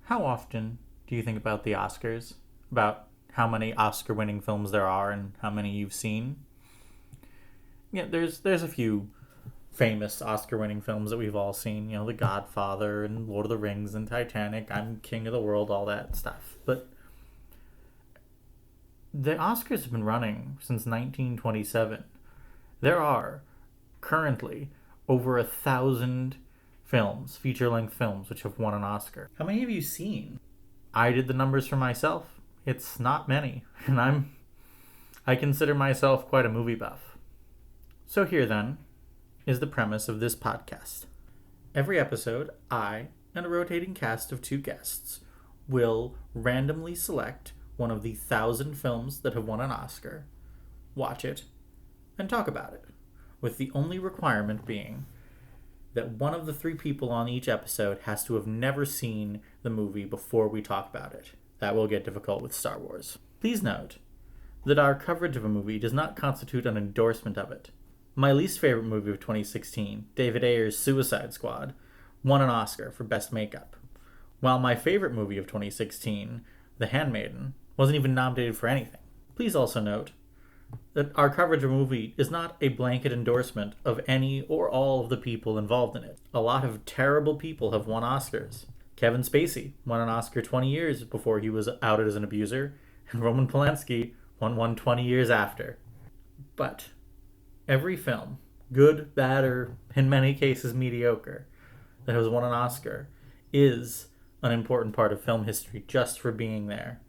How often do you think about the Oscars? About how many Oscar winning films there are and how many you've seen? Yeah, there's a few famous Oscar winning films that we've all seen, The Godfather and Lord of the Rings and Titanic, I'm King of the World, all that stuff. But the Oscars have been running since 1927. There are currently over 1,000 films, feature length films, which have won an Oscar. How many have you seen? I did the numbers for myself. It's not many, and I consider myself quite a movie buff. So here then is the premise of this podcast. Every episode, I and a rotating cast of two guests will randomly select one of the 1,000 films that have won an Oscar, watch it, and talk about it, with the only requirement being that one of the three people on each episode has to have never seen the movie before we talk about it. That will get difficult with Star Wars. Please note that our coverage of a movie does not constitute an endorsement of it. My least favorite movie of 2016, David Ayer's Suicide Squad, won an Oscar for Best Makeup, while my favorite movie of 2016, The Handmaiden, wasn't even nominated for anything. Please also note that our coverage of a movie is not a blanket endorsement of any or all of the people involved in it. A lot of terrible people have won Oscars. Kevin Spacey won an Oscar 20 years before he was outed as an abuser, and Roman Polanski won one 20 years after. But every film, good, bad, or in many cases mediocre, that has won an Oscar is an important part of film history just for being there.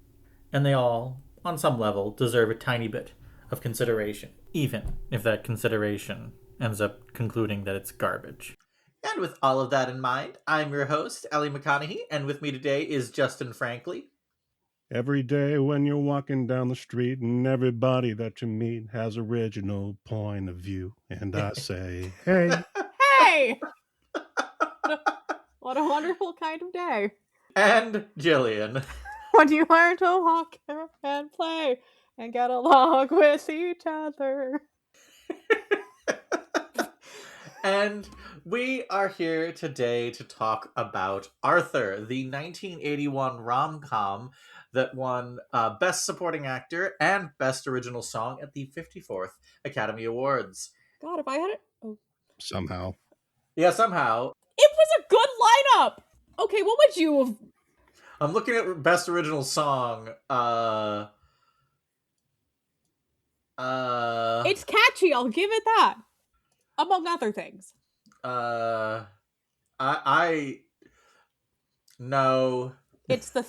And they all, on some level, deserve a tiny bit of consideration, even if that consideration ends up concluding that it's garbage. And with all of that in mind, I'm your host, Ellie McConaughey, and with me today is Justin Frankley. Every day when you're walking down the street and everybody that you meet has original point of view. And I say, hey. Hey! What a wonderful kind of day. And Gillian. When you learn to walk and play and get along with each other. And we are here today to talk about Arthur, the 1981 rom-com that won Best Supporting Actor and Best Original Song at the 54th Academy Awards. God, if I had it... Oh. Somehow. Yeah, somehow. It was a good lineup! Okay, what would you have... I'm looking at Best Original Song. It's catchy, I'll give it that. Among other things. No. It's the...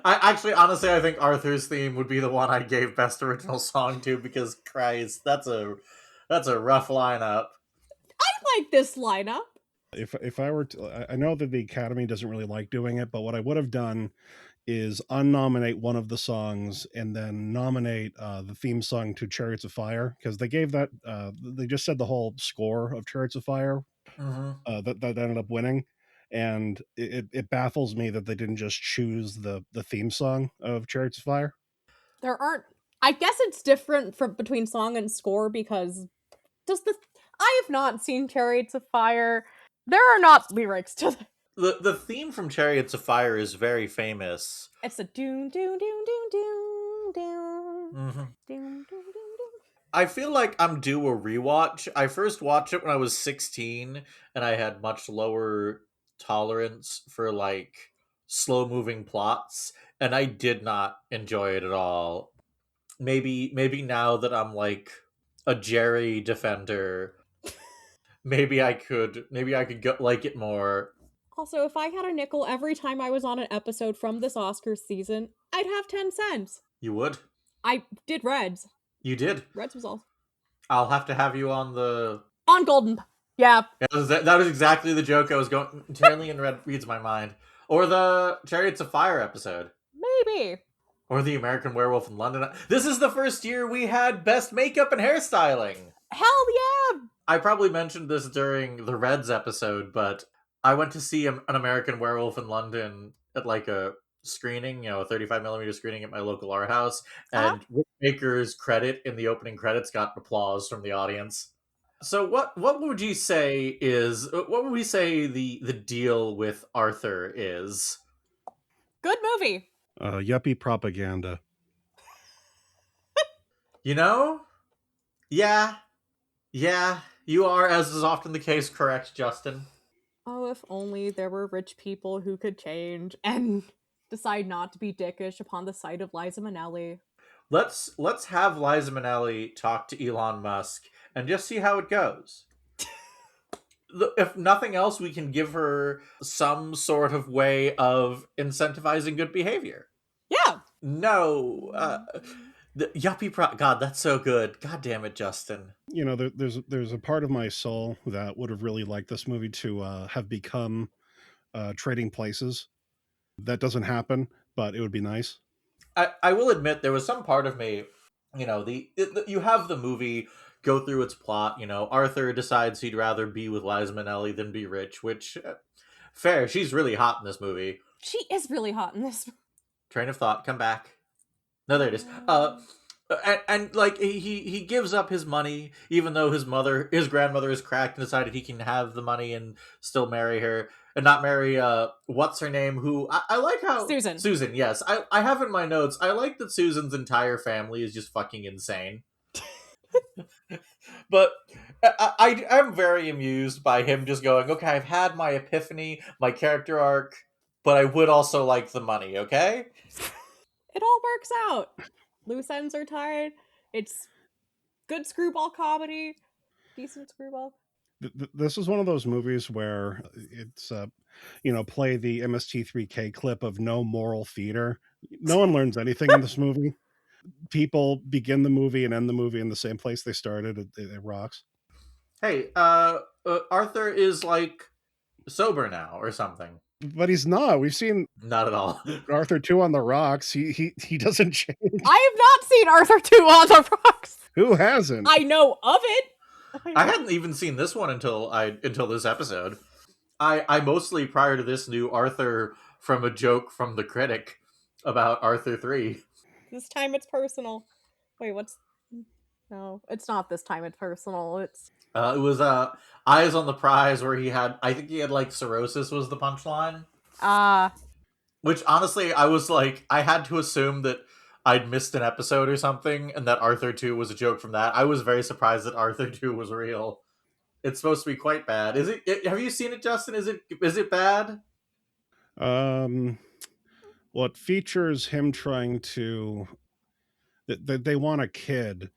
Honestly, I think Arthur's theme would be the one I gave Best Original Song to, because Christ, that's a rough lineup. I like this lineup. If I were to, I know that the Academy doesn't really like doing it, but what I would have done is unnominate one of the songs and then nominate the theme song to Chariots of Fire, because they gave that, they just said the whole score of Chariots of Fire that ended up winning. And it baffles me that they didn't just choose the theme song of Chariots of Fire. There aren't... I guess it's different between song and score because... I have not seen Chariots of Fire. There are not lyrics to the theme from Chariots of Fire is very famous. It's a doom doom doom doom doom doom doom doom doom. I feel like I'm due a rewatch. I first watched it when I was 16, and I had much lower tolerance for like slow moving plots, and I did not enjoy it at all. Maybe now that I'm like a Jerry defender, maybe I could like it more. Also, if I had a nickel every time I was on an episode from this Oscars season, I'd have 10 cents. You would? I did Reds. You did? Reds was all. I'll have to have you on Golden. Yeah. That was exactly the joke I was going... Charlie and Red reads my mind. Or the Chariots of Fire episode. Maybe. Or the American Werewolf in London. This is the first year we had Best Makeup and Hairstyling. Hell yeah! I probably mentioned this during the Reds episode, but I went to see an American Werewolf in London at like a screening, a 35mm screening at my local art house, and Rick Baker's credit in the opening credits got applause from the audience. So what would we say the deal with Arthur is? Good movie. Yuppie propaganda. You know? Yeah. Yeah, you are, as is often the case, correct, Justin. Oh, if only there were rich people who could change and decide not to be dickish upon the sight of Liza Minnelli. Let's have Liza Minnelli talk to Elon Musk and just see how it goes. If nothing else, we can give her some sort of way of incentivizing good behavior. Yeah. No, the yuppie God, that's so good. God damn it, Justin. You know, there's a part of my soul that would have really liked this movie to have become Trading Places. That doesn't happen, but it would be nice. I will admit there was some part of me, you know, you have the movie go through its plot. You know, Arthur decides he'd rather be with Liza Minnelli than be rich, which fair. She's really hot in this movie. She is really hot in this. Train of thought, come back. No, there it is. And like he gives up his money, even though his grandmother is cracked and decided he can have the money and still marry her and not marry what's her name? Who I like how Susan. Yes, I have in my notes. I like that Susan's entire family is just fucking insane. But I'm very amused by him just going, okay, I've had my epiphany, my character arc, but I would also like the money. Okay. It all works out. Loose ends are tied. It's good screwball comedy. Decent screwball. This is one of those movies where it's, play the MST3K clip of no moral theater. No one learns anything in this movie. People begin the movie and end the movie in the same place they started. It rocks. Hey, Arthur is like sober now or something. But he's not. We've seen Not at all. Arthur 2 on the Rocks. He doesn't change. I have not seen Arthur 2 on the Rocks. Who hasn't? I know of it. I hadn't even seen this one until this episode. I mostly prior to this knew Arthur from a joke from the critic about Arthur 3. This time it's personal. Wait, no, it's not this time it's personal. It was Eyes on the Prize where I think he had like cirrhosis was the punchline. Which honestly I was like I had to assume that I'd missed an episode or something and that Arthur 2 was a joke from that. I was very surprised that Arthur 2 was real. It's supposed to be quite bad. Is it? Have you seen it, Justin? Is it bad? Well, it features him trying to. They want a kid,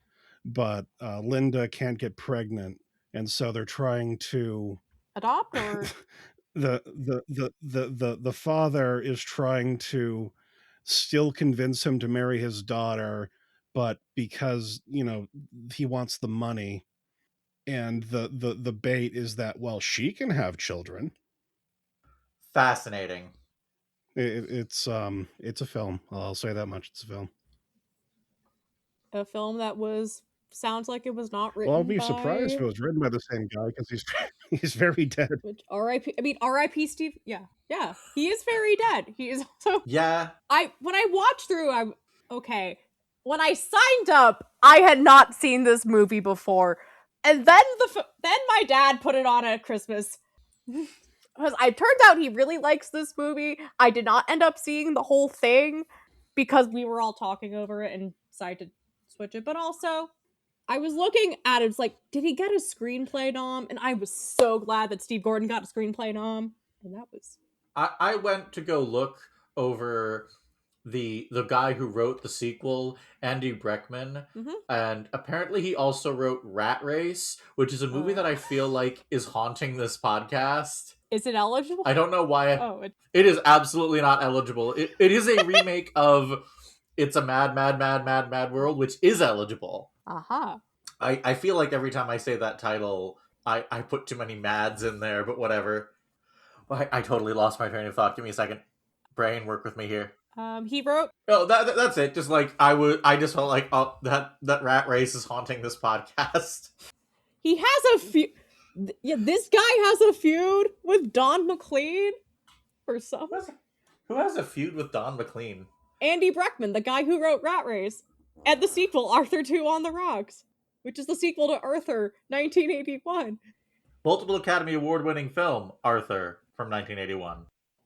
but Linda can't get pregnant, and so they're trying to adopt or the father is trying to still convince him to marry his daughter, but because he wants the money, and the bait is that she can have children. Fascinating. It's a film. I'll say that much. It's a film. A film that sounds like it was not written. Well, I'll be surprised if it was written by the same guy because he's very dead. Which R.I.P. I mean R.I.P. Steve. Yeah, he is very dead. He is also. Yeah. When I watched through, okay. When I signed up, I had not seen this movie before, and then my dad put it on at Christmas. Because it turns out he really likes this movie. I did not end up seeing the whole thing because we were all talking over it and decided to switch it. But also, I was looking at it. It's like, did he get a screenplay nom? And I was so glad that Steve Gordon got a screenplay nom. And that was. I went to go look over the guy who wrote the sequel, Andy Breckman, and apparently he also wrote Rat Race, which is a movie that I feel like is haunting this podcast. Is it eligible? I don't know why. It is absolutely not eligible. It is a remake of It's a Mad, Mad, Mad, Mad, Mad World, which is eligible. Aha. I feel like every time I say that title, I put too many mads in there, but whatever. I totally lost my train of thought. Give me a second. Brain, work with me here. He wrote. Oh, that's it. Just like I just felt like that Rat Race is haunting this podcast. He has a feud. Yeah, this guy has a feud with Don McLean or something. Who has a feud with Don McLean? Andy Breckman, the guy who wrote Rat Race, and the sequel Arthur 2 on the Rocks, which is the sequel to Arthur 1981. Multiple Academy Award winning film Arthur from 1981.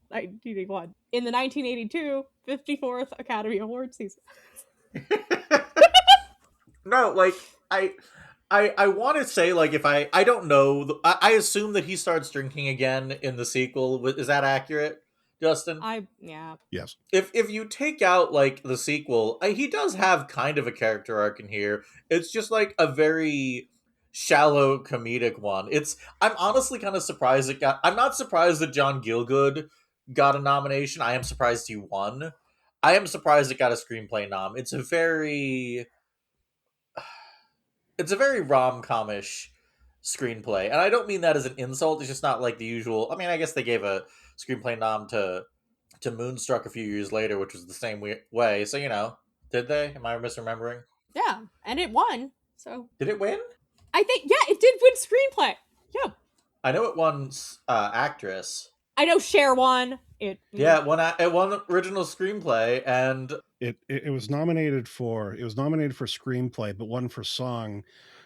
1981 in the 1982 54th Academy Awards season. No, like I want to say like if I don't know I assume that he starts drinking again in the sequel. Is that accurate, Justin? Yeah. Yes. If you take out like the sequel, he does have kind of a character arc in here. It's just like a very shallow comedic one. I'm honestly kind of surprised it got. I'm not surprised that John Gielgud got a nomination. I am surprised he won. I am surprised it got a screenplay nom. It's a very rom-comish screenplay, and I don't mean that as an insult. It's just not like the usual. I mean, I guess they gave a screenplay nom to Moonstruck a few years later, which was the same way. So did they? Am I misremembering? Yeah, and it won. So Did it win? I think it did win screenplay. Yeah, I know it won actress. I know Cher won. It It won original screenplay, and It was nominated for screenplay, but won for song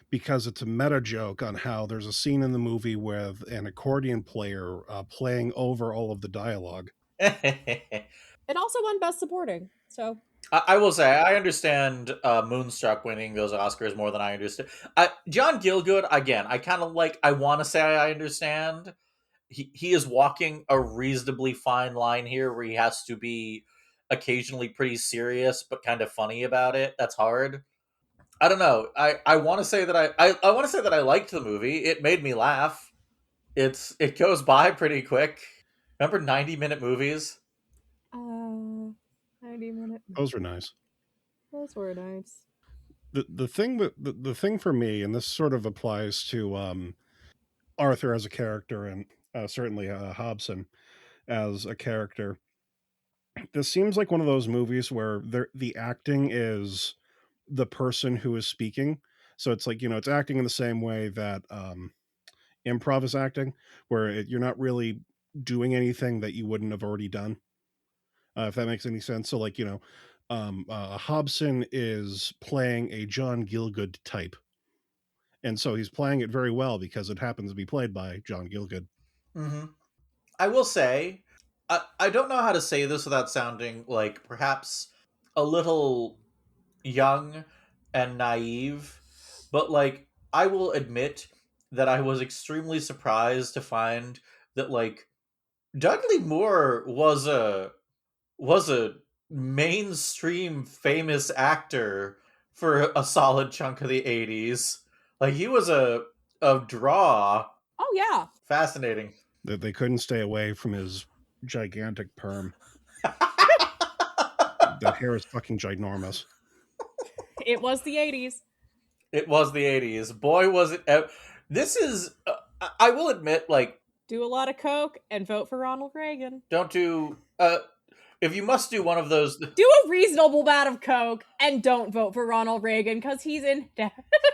because it's a meta joke on how there's a scene in the movie with an accordion player playing over all of the dialogue. it also won Best Supporting. So I will say I understand Moonstruck winning those Oscars more than I understand. John Gielgud again. I kind of like. I want to say I understand. He is walking a reasonably fine line here, where he has to be occasionally pretty serious but kind of funny about it. That's hard. I don't know. I want to say that I want to say that I liked the movie. It made me laugh. It goes by pretty quick. Remember 90-minute movies? 90-minute. Those were nice. Those were nice. The thing for me, and this sort of applies to Arthur as a character, and certainly Hobson as a character. This seems like one of those movies where the acting is the person who is speaking. So it's like, it's acting in the same way that improv is acting, where you're not really doing anything that you wouldn't have already done, if that makes any sense. So, like, Hobson is playing a John Gielgud type. And so he's playing it very well because it happens to be played by John Gielgud. Mm-hmm. I will say, I don't know how to say this without sounding like perhaps a little young and naive, but like I will admit that I was extremely surprised to find that like Dudley Moore was a mainstream famous actor for a solid chunk of the 80s. Like he was a draw. Oh yeah. Fascinating. That they couldn't stay away from his gigantic perm. That hair is fucking ginormous. It was the 80s. It was the 80s. Boy, was it. This is. I will admit, like. Do a lot of coke and vote for Ronald Reagan. Don't do. If you must do one of those. Do a reasonable amount of coke and don't vote for Ronald Reagan because he's in debt.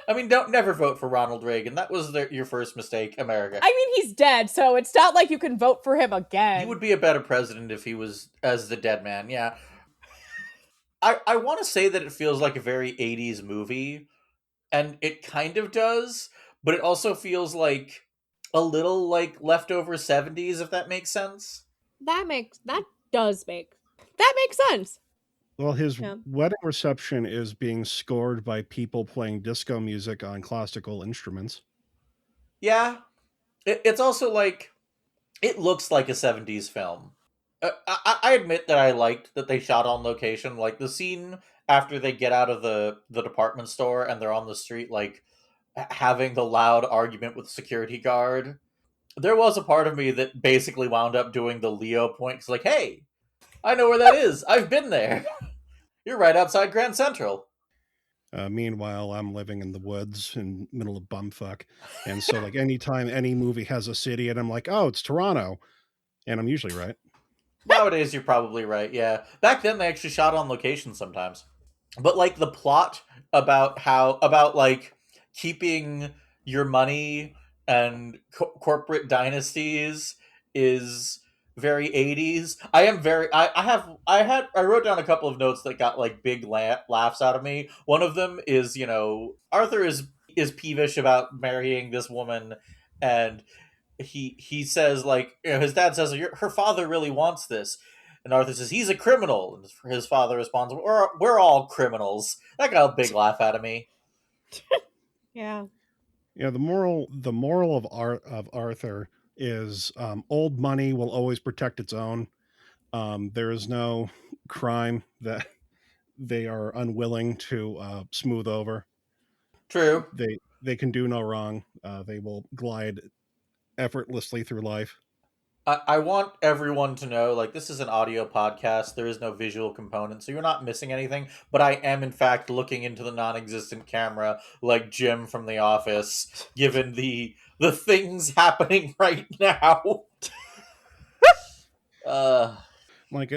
I mean, don't never vote for Ronald Reagan. That was your first mistake, America. I mean, he's dead, so it's not like you can vote for him again. He would be a better president if he was as the dead man, yeah. I want to say that it feels like a very 80s movie, and it kind of does, but it also feels like a little like leftover 70s, if that makes sense. That does make sense. Well, his wedding reception is being scored by people playing disco music on classical instruments. Yeah. It's also like, it looks like a 70s film. I admit that I liked that they shot on location. Like the scene after they get out of the department store and they're on the street, like having the loud argument with the security guard. There was a part of me that basically wound up doing the Leo point. It's like, hey, I know where that is. I've been there. You're right outside Grand Central. Meanwhile, I'm living in the woods in the middle of bumfuck. And so, like, anytime any movie has a city and I'm like, oh, it's Toronto. And I'm usually right. Nowadays, you're probably right, yeah. Back then, they actually shot on location sometimes. But, like, the plot about like, keeping your money and corporate dynasties is very 80s. I wrote down a couple of notes that got like big laughs out of me. One of them is, Arthur is peevish about marrying this woman, and he says, like, his dad says, her father really wants this, and Arthur says he's a criminal, and his father responds, we're all criminals. That got a big laugh out of me. Yeah. Yeah, the moral of Arthur is old money will always protect its own. There is no crime that they are unwilling to smooth over. True. They can do no wrong. They will glide effortlessly through life. I want everyone to know, like, this is an audio podcast. There is no visual component, so you're not missing anything. But I am, in fact, looking into the non-existent camera, like Jim from The Office, given the things happening right now. uh, Like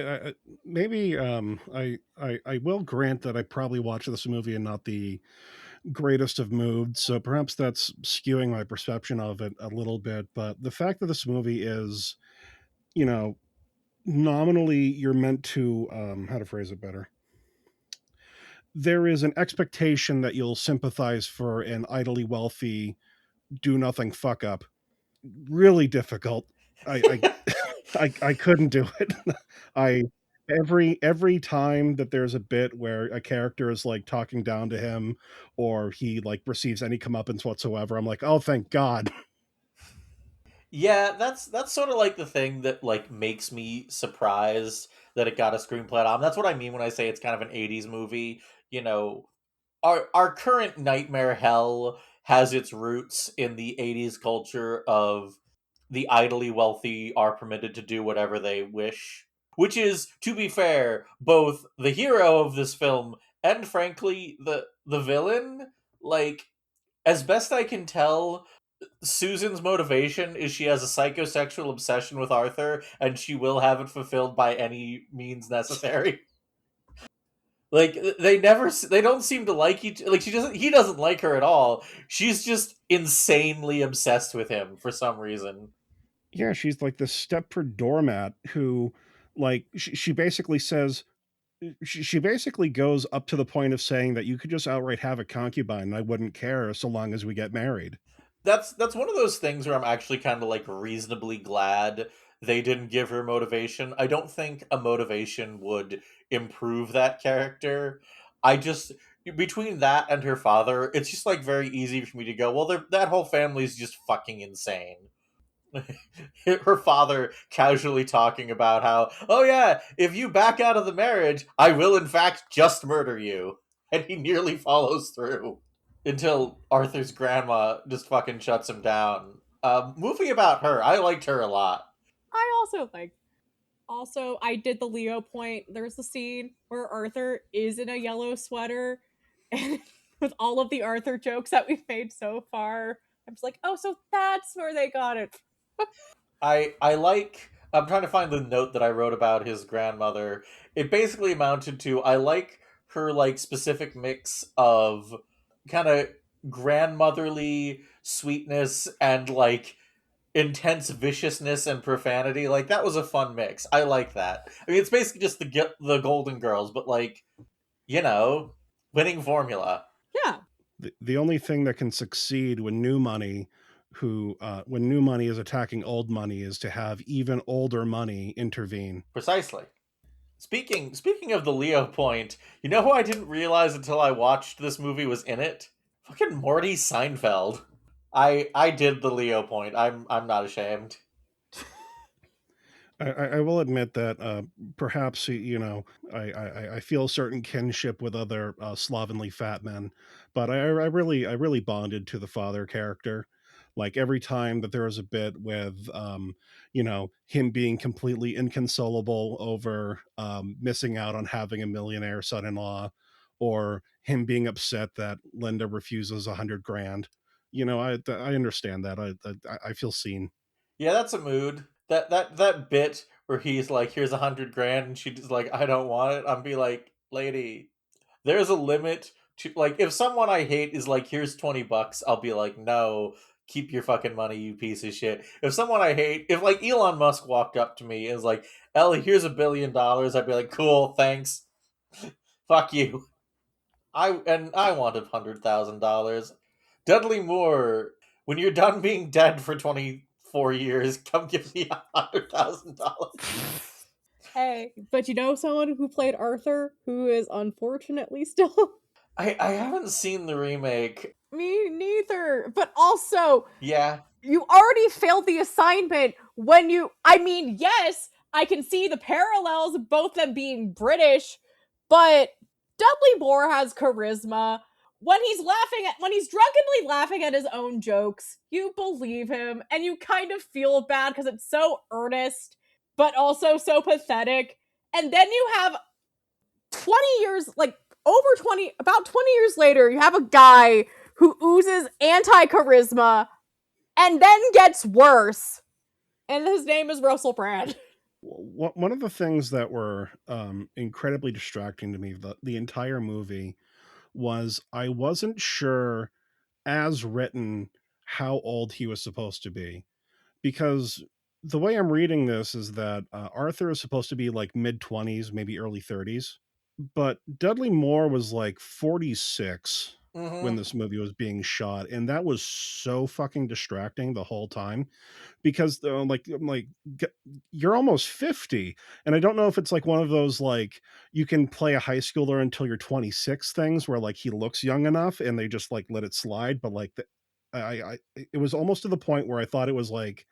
maybe I will grant that I probably watched this movie in not the greatest of moods, so perhaps that's skewing my perception of it a little bit. But the fact that this movie is, you know, nominally you're meant to how to phrase it better. There is an expectation that you'll sympathize for an idly wealthy, do nothing fuck up. Really difficult. I couldn't do it. I every time that there's a bit where a character is like talking down to him or he like receives any comeuppance whatsoever, I'm like, oh thank God. yeah, that's sort of like the thing that, like, makes me surprised that it got a screenplay on. That's what I mean when I say it's kind of an '80s movie. You know, our current nightmare hell has its roots in the '80s culture of the idly wealthy are permitted to do whatever they wish, which is, to be fair, both the hero of this film and, frankly, the villain. Like, as best I can tell, Susan's motivation is she has a psychosexual obsession with Arthur, and she will have it fulfilled by any means necessary. Like, they don't seem to like each, like, he doesn't like her at all. She's just insanely obsessed with him for some reason. Yeah, she's like this Stepford doormat who like she basically says she basically goes up to the point of saying that you could just outright have a concubine and I wouldn't care so long as we get married. That's one of those things where I'm actually kind of, like, reasonably glad they didn't give her motivation. I don't think a motivation would improve that character. I just, between that and her father, it's just, like, very easy for me to go, well, that whole family's just fucking insane. Her father casually talking about how, oh yeah, if you back out of the marriage, I will in fact just murder you. And he nearly follows through until Arthur's grandma just fucking shuts him down. Movie about her. I liked her a lot. I also like. Also, I did the Leo point. There's a scene where Arthur is in a yellow sweater, and with all of the Arthur jokes that we've made so far, I'm just like, oh, so that's where they got it. I like. I'm trying to find the note that I wrote about his grandmother. It basically amounted to, I like her, like, specific mix of kind of grandmotherly sweetness and, like, intense viciousness and profanity. Like, that was a fun mix. I like that. I mean, it's basically just the Golden Girls, but, like, you know, winning formula. Yeah. The only thing that can succeed when new money is attacking old money is to have even older money intervene. Precisely. Speaking of the Leo point, you know who I didn't realize until I watched this movie was in it? Fucking Morty Seinfeld. I did the Leo point. I'm not ashamed. I will admit that perhaps I feel certain kinship with other slovenly fat men, but I really bonded to the father character. Like every time that there was a bit with him being completely inconsolable over missing out on having a millionaire son-in-law, or him being upset that Linda refuses 100 grand. I understand that. I feel seen. Yeah, that's a mood. That bit where he's like, "Here's 100 grand," and she's like, "I don't want it." I'm be like, "Lady, there's a limit to, like, if someone I hate is like, here's $20, I'll be like, no, keep your fucking money, you piece of shit. If someone I hate, if, like, Elon Musk walked up to me and was like, Ellie, here's $1 billion, I'd be like, cool, thanks. Fuck you. I wanted $100,000. Dudley Moore, when you're done being dead for 20 4 years. Come give me $100,000. Hey, but you know someone who played Arthur who is unfortunately still. I haven't seen the remake. Me neither. But also, Yeah. you already failed the assignment when you. I mean, yes, I can see the parallels of both them being British, but Dudley Moore has charisma. When he's drunkenly laughing at his own jokes, you believe him and you kind of feel bad because it's so earnest, but also so pathetic. And then you have 20 years, like about 20 years later, you have a guy who oozes anti charisma and then gets worse. And his name is Russell Brand. One of the things that were incredibly distracting to me the entire movie was I wasn't sure, as written, how old he was supposed to be. Because the way I'm reading this is that Arthur is supposed to be like mid-20s, maybe early 30s. But Dudley Moore was like 46 when Mm-hmm. this movie was being shot. And that was so fucking distracting the whole time because you're almost 50. And I don't know if it's like one of those like you can play a high schooler until you're 26 things where like he looks young enough and they just like let it slide. But like it was almost to the point where I thought it was like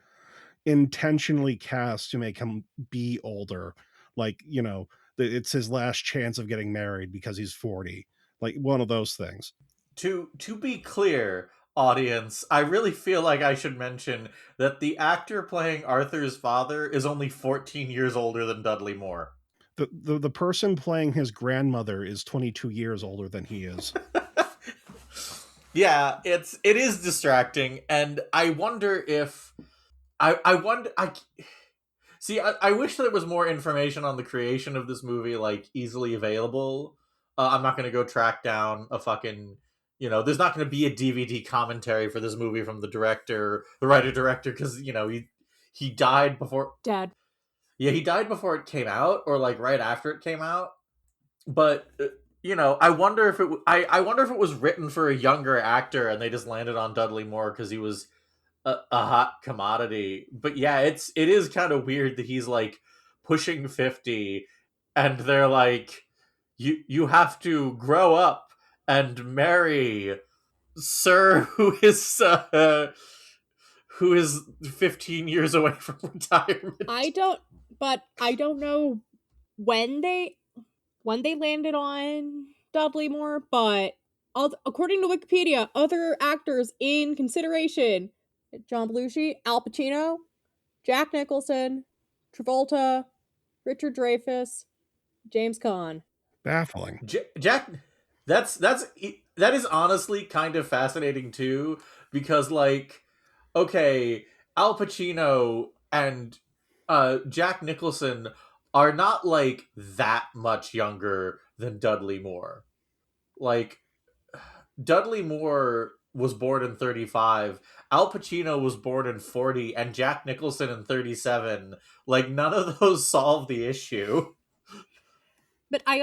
intentionally cast to make him be older. Like, you know, it's his last chance of getting married because he's 40. Like one of those things. To be clear, audience, I really feel like I should mention that the actor playing Arthur's father is only 14 years older than Dudley Moore. The person playing his grandmother is 22 years older than he is. Yeah, it is distracting, and I wonder if I wonder I see. I wish there was more information on the creation of this movie, like easily available. I'm not gonna go track down a fucking. There's not going to be a DVD commentary for this movie from the writer director, because he died before. Dad. Yeah, he died before it came out, or like right after it came out. But I wonder if I wonder if it was written for a younger actor and they just landed on Dudley Moore because he was a hot commodity. But yeah, it is kind of weird that he's like pushing 50 and they're like, you have to grow up and marry Sir who is 15 years away from retirement. I don't know when they landed on Dudley Moore, but according to Wikipedia, other actors in consideration: John Belushi, Al Pacino, Jack Nicholson, Travolta, Richard Dreyfuss, James Caan. Baffling. Jack, that is honestly kind of fascinating too, because like, okay, Al Pacino and Jack Nicholson are not like that much younger than Dudley Moore. Like, Dudley Moore was born in 35, Al Pacino was born in 40, and Jack Nicholson in 37. Like, none of those solve the issue. But I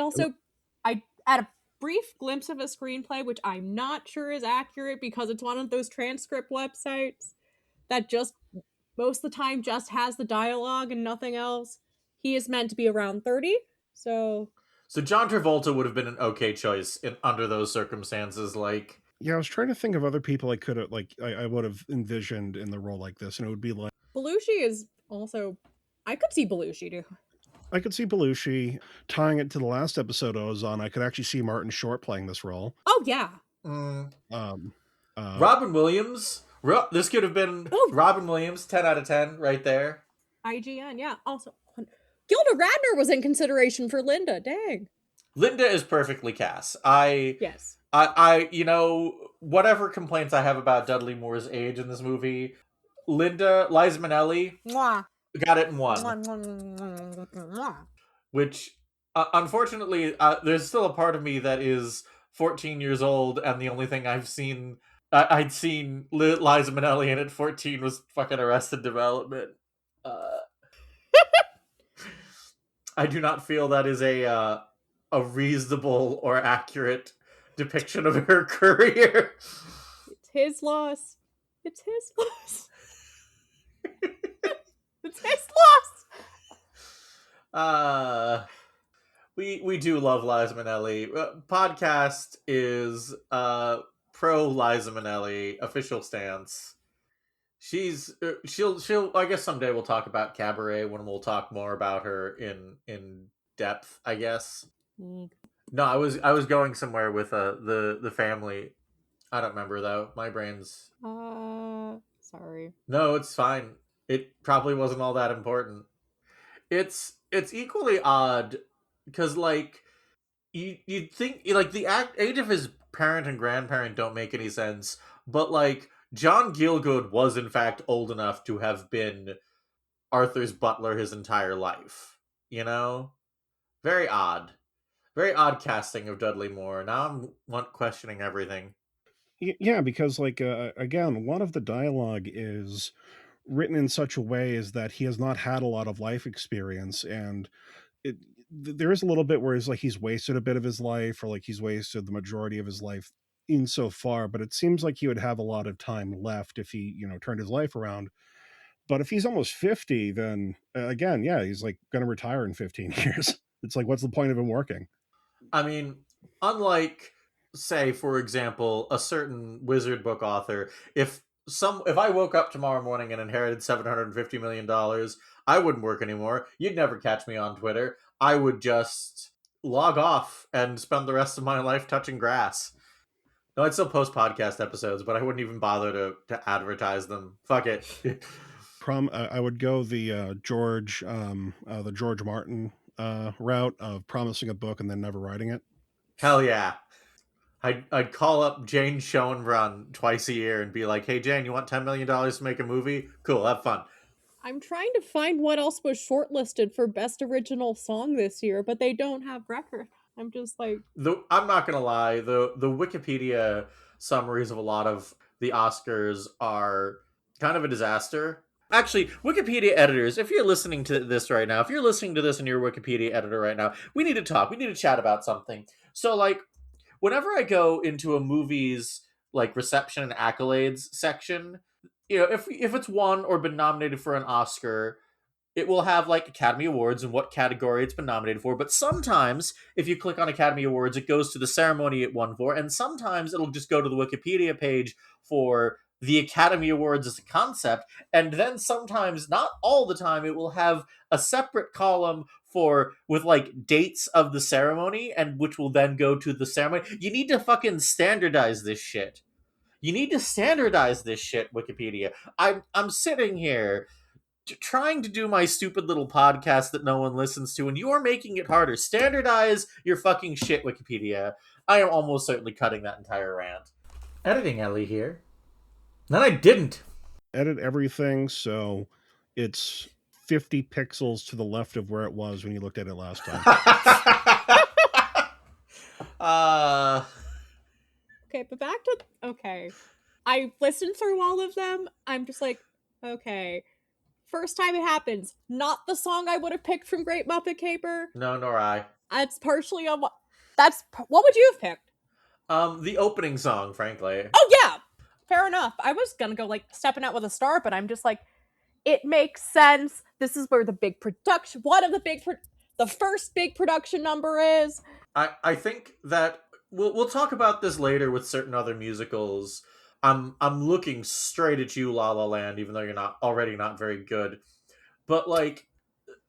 had a brief glimpse of a screenplay, which I'm not sure is accurate because it's one of those transcript websites that just most of the time just has the dialogue and nothing else. He is meant to be around 30, so John Travolta would have been an okay choice under those circumstances. Like, Yeah, I was trying to think of other people I could have I would have envisioned in the role like this, and it would be like Belushi is also. I could see Belushi too. I could see Belushi tying it to the last episode I was on. I could actually see Martin Short playing this role. Oh yeah. Robin Williams. This could have been Robin Williams, 10 out of 10, right there. IGN, yeah. Also, Gilda Radner was in consideration for Linda. Dang. Linda is perfectly cast. Yes. Whatever complaints I have about Dudley Moore's age in this movie, Liza Minnelli Mwah. got it in one. Mwah. Which, unfortunately, there's still a part of me that is 14 years old, and the only thing I'd seen Liza Minnelli in at 14 was fucking Arrested Development. I do not feel that is a reasonable or accurate depiction of her career. It's his loss. It's his loss. It's his loss. We do love Liza Minnelli. Podcast is pro Liza Minnelli official stance. She'll I guess someday we'll talk about Cabaret when we'll talk more about her in depth, I guess. No, I was going somewhere with the family. I don't remember though. My brain's Sorry. No, it's fine. It probably wasn't all that important. It's equally odd because like you'd think like the age of his parent and grandparent don't make any sense, but like John Gielgud was in fact old enough to have been Arthur's butler his entire life. You know, very odd. Very odd casting of Dudley Moore. Now I'm questioning everything. Yeah, because like again, one of the dialogue is written in such a way as that he has not had a lot of life experience, and it there is a little bit where he's wasted a bit of his life, or like he's wasted the majority of his life insofar, but it seems like he would have a lot of time left if he turned his life around. But if he's almost 50, then again, yeah, he's like going to retire in 15 years. It's like, what's the point of him working? I mean, unlike, say, for example, a certain wizard book author, if I woke up tomorrow morning and inherited $750 million, I wouldn't work anymore. You'd never catch me on Twitter. I would just log off and spend the rest of my life touching grass. No, I'd still post podcast episodes, but I wouldn't even bother to advertise them. Fuck it. I would go the George Martin route of promising a book and then never writing it. Hell yeah. I'd call up Jane Schoenbrunn twice a year and be like, hey, Jane, you want $10 million to make a movie? Cool, have fun. I'm trying to find what else was shortlisted for Best Original Song this year, but they don't have record. I'm just like... I'm not going to lie, the Wikipedia summaries of a lot of the Oscars are kind of a disaster. Actually, Wikipedia editors, if you're listening to this right now, if you're listening to this in your Wikipedia editor right now, we need to talk. We need to chat about something. So, like, whenever I go into a movie's like reception and accolades section, if it's won or been nominated for an Oscar, it will have like Academy Awards and what category it's been nominated for. But sometimes if you click on Academy Awards, it goes to the ceremony it won for, and sometimes it'll just go to the Wikipedia page for the Academy Awards as a concept, and then sometimes, not all the time, it will have a separate column with like dates of the ceremony, and which will then go to the ceremony. You need to fucking standardize this shit. You need to standardize this shit, Wikipedia. I'm sitting here trying to do my stupid little podcast that no one listens to, and you're making it harder. Standardize your fucking shit, Wikipedia. I am almost certainly cutting that entire rant. Editing Ellie here. Then I didn't. Edit everything so it's 50 pixels to the left of where it was when you looked at it last time. Okay, but back to... Okay. I listened through all of them. I'm just like, okay. First time it happens. Not the song I would have picked from Great Muppet Caper. No, nor I. That's partially on what... What would you have picked? The opening song, frankly. Oh, yeah! Fair enough. I was gonna go, like, Stepping Out with a Star, but I'm just like, it makes sense. This is where the big production... the first big production number is. I think that... We'll talk about this later with certain other musicals. I'm looking straight at you, La La Land, even though you're not very good. But, like,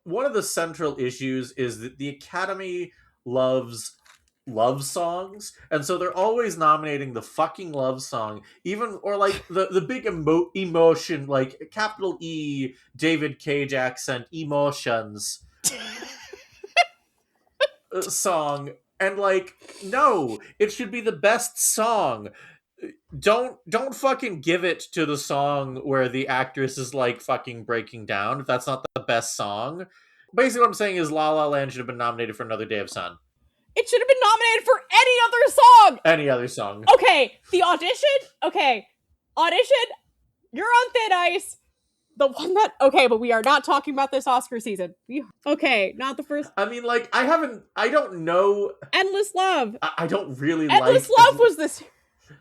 one of the central issues is that the Academy loves love songs, and so they're always nominating the fucking love song, or like the big emotion, like capital E David Cage accent emotions song, and like, no, it should be the best song. Don't fucking give it to the song where the actress is like fucking breaking down if that's not the best song. Basically what I'm saying is La La Land should have been nominated for Another Day of Sun. It should have been nominated for any other song! Any other song. Okay, the audition? Okay. Audition, you're on thin ice. The one that... Okay, but we are not talking about this Oscar season. Okay, not the first... I mean, like, I don't know... Endless Love. I don't really Endless Love was this...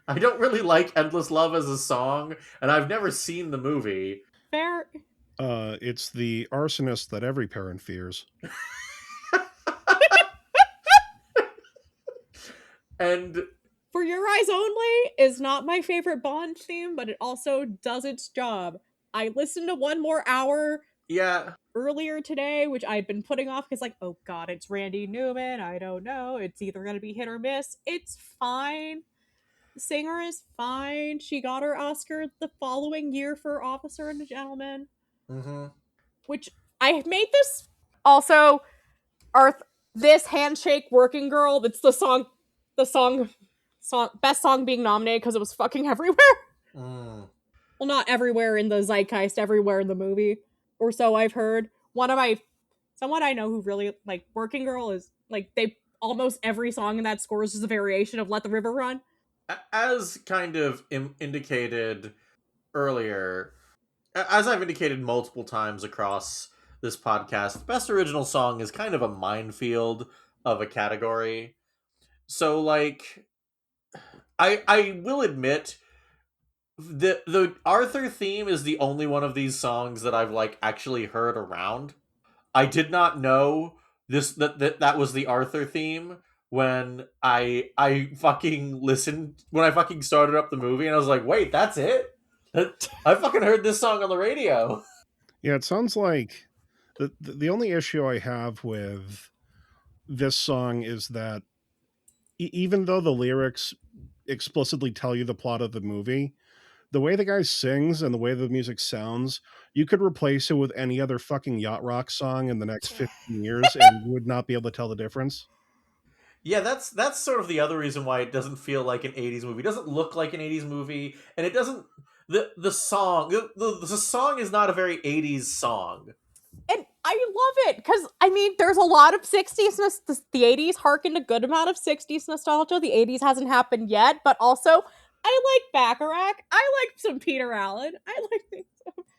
I don't really like Endless Love as a song, and I've never seen the movie. Fair It's the arsonist that every parent fears. And For Your Eyes Only is not my favorite Bond theme, but it also does its job. I listened to One More Hour yeah, earlier today, which I'd been putting off because, like, oh god, it's Randy Newman. I don't know. It's either going to be hit or miss. It's fine. The singer is fine. She got her Oscar the following year for Officer and a Gentleman, mm-hmm. which I made this also. Arth, this handshake Working Girl. That's the song, best song being nominated because it was fucking everywhere. Mm. Well, not everywhere in the zeitgeist, everywhere in the movie, or so I've heard. Someone I know who really like Working Girl is like they almost every song in that score is just a variation of Let the River Run. As kind of indicated earlier, as I've indicated multiple times across this podcast, best original song is kind of a minefield of a category. So, like, I will admit the Arthur theme is the only one of these songs that I've like actually heard around. I did not know that was the Arthur theme when I fucking listened when I fucking started up the movie, and I was like, wait, that's it? I fucking heard this song on the radio. Yeah, it sounds like the only issue I have with this song is that even though the lyrics explicitly tell you the plot of the movie, the way the guy sings and the way the music sounds, you could replace it with any other fucking yacht rock song in the next 15 years and you would not be able to tell the difference. Yeah, that's sort of the other reason why it doesn't feel like an '80s movie. It doesn't look like an '80s movie, and it doesn't. The song is not a very '80s song. And I love it because I mean, there's a lot of '60s. The '80s harkened a good amount of '60s nostalgia. The '80s hasn't happened yet, but also I like Bacharach. I like some Peter Allen. I like things.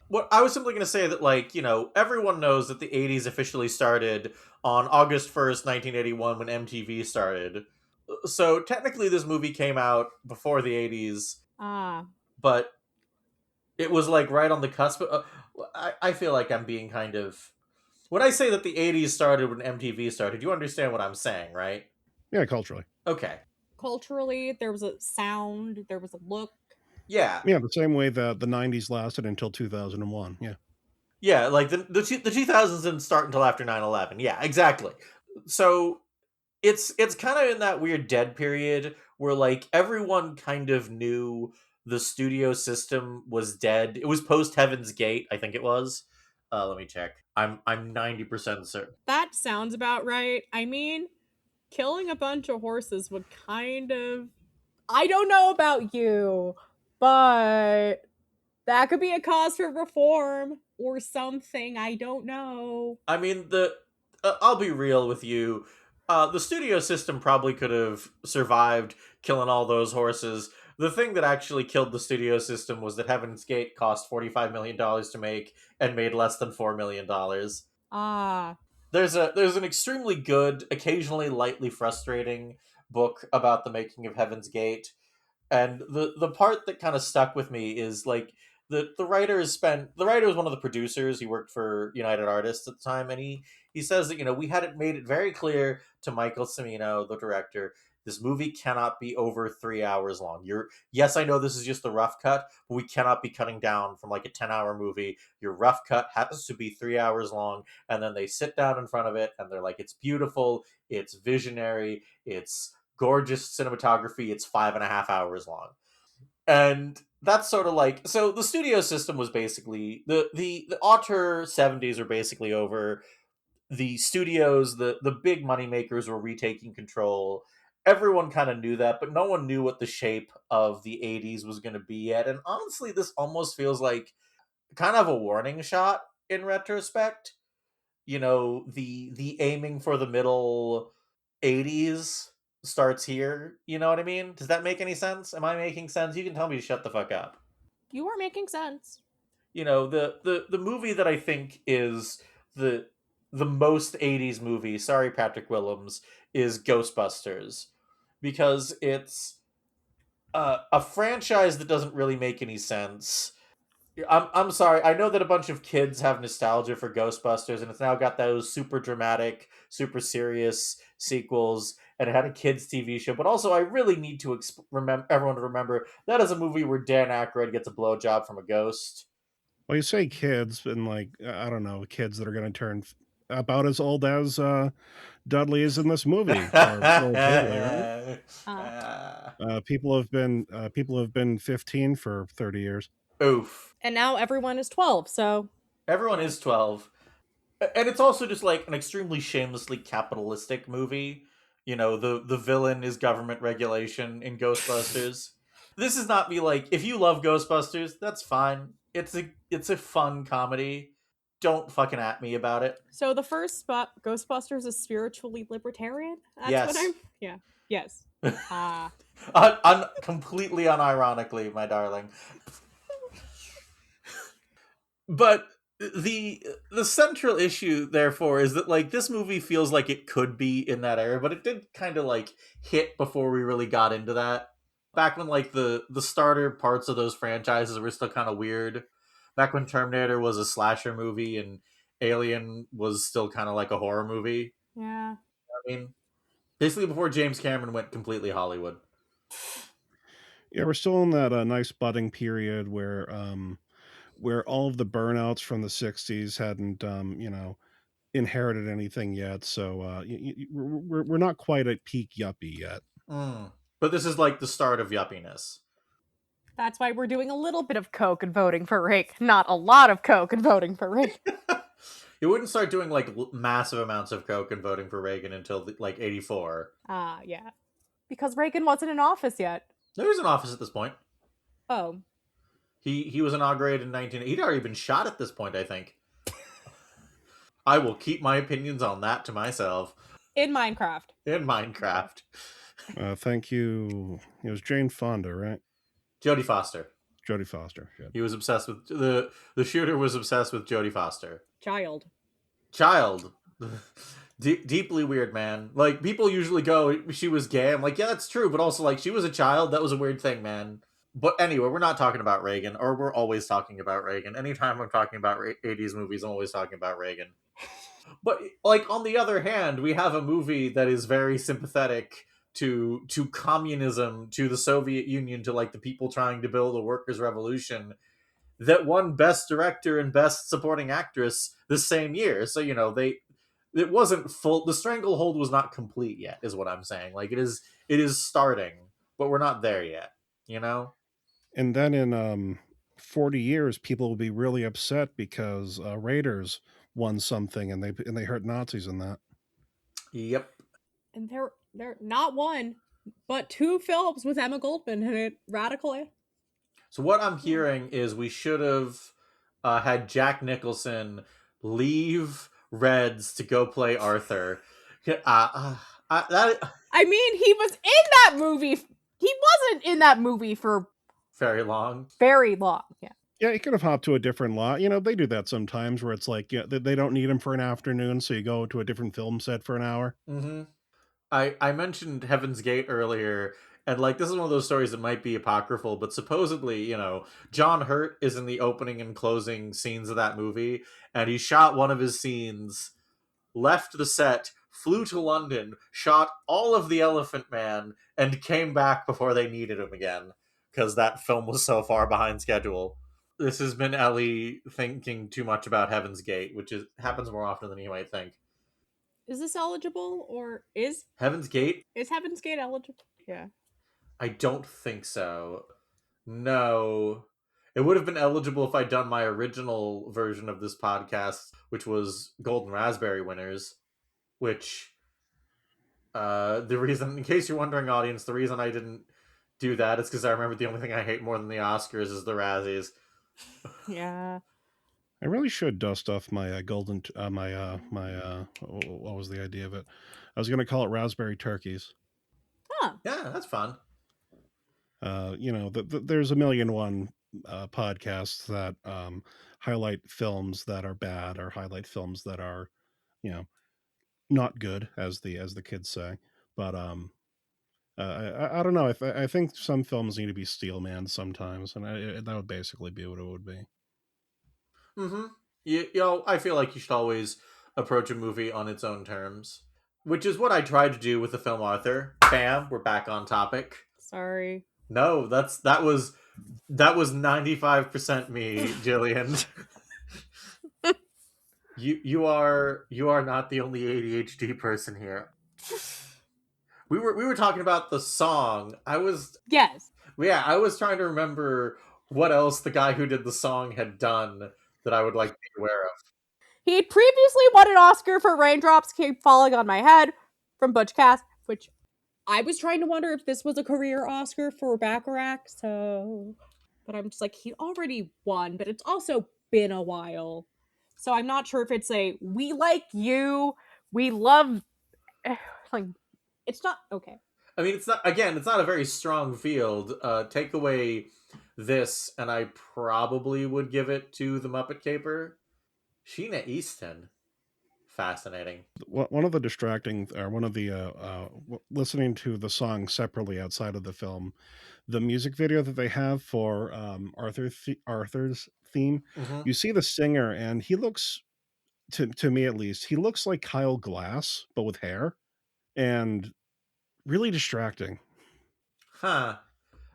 What I was simply going to say that, like, everyone knows that the '80s officially started on August 1st, 1981, when MTV started. So technically, this movie came out before the '80s, Ah, but it was like right on the cusp. I feel like I'm being kind of when I say that the '80s started when MTV started. You understand what I'm saying, right? Yeah, culturally. Okay. culturally, there was a sound, there was a look. Yeah. Yeah, the same way that the 90s lasted until 2001. Yeah. Yeah, like the 2000s didn't start until after 9/11. Yeah, exactly. So it's kind of in that weird dead period where like everyone kind of knew the studio system was dead. It was post Heaven's Gate, I think it was. Let me check. I'm 90% certain. That sounds about right. I mean, killing a bunch of horses would kind of. I don't know about you, but that could be a cause for reform or something. I don't know. I mean, I'll be real with you. The studio system probably could have survived killing all those horses. The thing that actually killed the studio system was that Heaven's Gate cost $45 million to make and made less than $4 million. Ah, There's an extremely good, occasionally lightly frustrating book about the making of Heaven's Gate, and the part that kind of stuck with me is like the writer was one of the producers. He worked for United Artists at the time, and he says that we had it made it very clear to Michael Cimino, the director, this movie cannot be over 3 hours long. Yes, I know this is just the rough cut, but we cannot be cutting down from like a 10-hour movie. Your rough cut happens to be 3 hours long, and then they sit down in front of it and they're like, it's beautiful, it's visionary, it's gorgeous cinematography, it's 5.5 hours long. And that's sort of like, so the studio system was basically the auteur 70s are basically over. The studios, the big money makers were retaking control. Everyone kind of knew that, but no one knew what the shape of the 80s was going to be yet. And honestly, this almost feels like kind of a warning shot in retrospect. The aiming for the middle 80s starts here. You know what I mean? Does that make any sense? Am I making sense? You can tell me to shut the fuck up. you are making sense. The movie that I think is the the most 80s movie, sorry Patrick Willems, is Ghostbusters, because it's a franchise that doesn't really make any sense. I'm sorry. I know that a bunch of kids have nostalgia for Ghostbusters, and it's now got those super dramatic, super serious sequels, and it had a kids' TV show. But also, I really need to remember everyone to remember that is a movie where Dan Aykroyd gets a blowjob from a ghost. Well, you say kids, and like I don't know, kids that are going to turn about as old as Dudley is in this movie, or relatively, right? Uh, People have been 15 for 30 years. Oof. and now everyone is 12, so Everyone is 12. And it's also just like an extremely shamelessly capitalistic movie. You know, the villain is government regulation in Ghostbusters. This is not me like, if you love Ghostbusters, that's fine. It's a fun comedy. Don't fucking at me about it. so the first Ghostbusters is spiritually libertarian. That's what Yes. I'm. Yeah. Yes. Ah. Completely unironically, my darling. But the central issue therefore is that like this movie feels like it could be in that era, but it did kind of like hit before we really got into that. Back when like the starter parts of those franchises were still kind of weird. Back when Terminator was a slasher movie and Alien was still kind of like a horror movie. Yeah. I mean, basically before James Cameron went completely Hollywood. Yeah, we're still in that nice budding period where all of the burnouts from the 60s hadn't inherited anything yet, so we're not quite at peak yuppie yet. Mm. But this is like the start of yuppiness. That's why we're doing a little bit of coke and voting for Rick, not a lot of coke and voting for Rick. You wouldn't start doing like massive amounts of coke and voting for Reagan until like 84. Yeah. Because Reagan wasn't in office yet. There was an office at this point. Oh. He was inaugurated in 19. He'd already been shot at this point, I think. I will keep my opinions on that to myself. In Minecraft. In Minecraft. Thank you. It was Jane Fonda, right? Jodie Foster. Jodie Foster. Good. He was obsessed with the shooter was obsessed with Jodie Foster. Child. Deeply weird, man. Like people usually go, she was gay. I'm like, yeah, that's true, but also like she was a child. That was a weird thing, man. But anyway, we're not talking about Reagan, or we're always talking about Reagan. Anytime I'm talking about 80s movies, I'm always talking about Reagan. But like on the other hand, we have a movie that is very sympathetic to communism, to the Soviet Union, to like the people trying to build a workers' revolution that won Best Director and Best Supporting Actress the same year. So it wasn't full. The stranglehold was not complete yet, is what I'm saying. Like it is starting, but we're not there yet. You know. And then in 40 years, people will be really upset because Raiders won something, and they hurt Nazis in that. Yep. And they're not one, but two films with Emma Goldman in it. Radical. So what I'm hearing is we should have had Jack Nicholson leave Reds to go play Arthur. I mean, he was in that movie. He wasn't in that movie for very long. Very long. Yeah. Yeah, he could have hopped to a different lot. You know, they do that sometimes where it's like, yeah, they don't need him for an afternoon, so you go to a different film set for an hour. Mm-hmm. I mentioned Heaven's Gate earlier, and like this is one of those stories that might be apocryphal, but supposedly, John Hurt is in the opening and closing scenes of that movie, and he shot one of his scenes, left the set, flew to London, shot all of The Elephant Man, and came back before they needed him again, because that film was so far behind schedule. This has been Ellie thinking too much about Heaven's Gate, which happens more often than you might think. Is this eligible, or is Heaven's Gate? Is Heaven's Gate eligible? Yeah. I don't think so. No. It would have been eligible if I'd done my original version of this podcast, which was Golden Raspberry Winners, which the reason, in case you're wondering, audience, the reason I didn't do that is because I remember the only thing I hate more than the Oscars is the Razzies. Yeah. I really should dust off my golden what was the idea of it? I was going to call it raspberry turkeys. Huh. Yeah, that's fun. There's a million one podcasts that highlight films that are bad or highlight films that are, not good, as the kids say. But I don't know. I think some films need to be steel man sometimes, and that would basically be what it would be. Mm-hmm. You know, I feel like you should always approach a movie on its own terms, which is what I tried to do with the film Arthur. Bam, we're back on topic. Sorry. No, that was 95% me, Gillian. You are not the only ADHD person here. We were talking about the song. Yes. I was trying to remember what else the guy who did the song had done that I would like to be aware of. He had previously won an Oscar for Raindrops Keep Falling on My Head from Butch Cass, which I was trying to wonder if this was a career Oscar for Bacharach, so. But I'm just like, he already won, but it's also been a while. So I'm not sure if it's a, we like you, we love. Like, it's not. Okay. I mean, it's not a very strong field. Take away this, and I probably would give it to the Muppet Caper. Sheena Easton, fascinating. One of the distracting, or one of the listening to the song separately outside of the film, the music video that they have for Arthur's theme, Mm-hmm. you see the singer, and he looks, to me at least, he looks like Kyle Glass but with hair, and really distracting. Huh.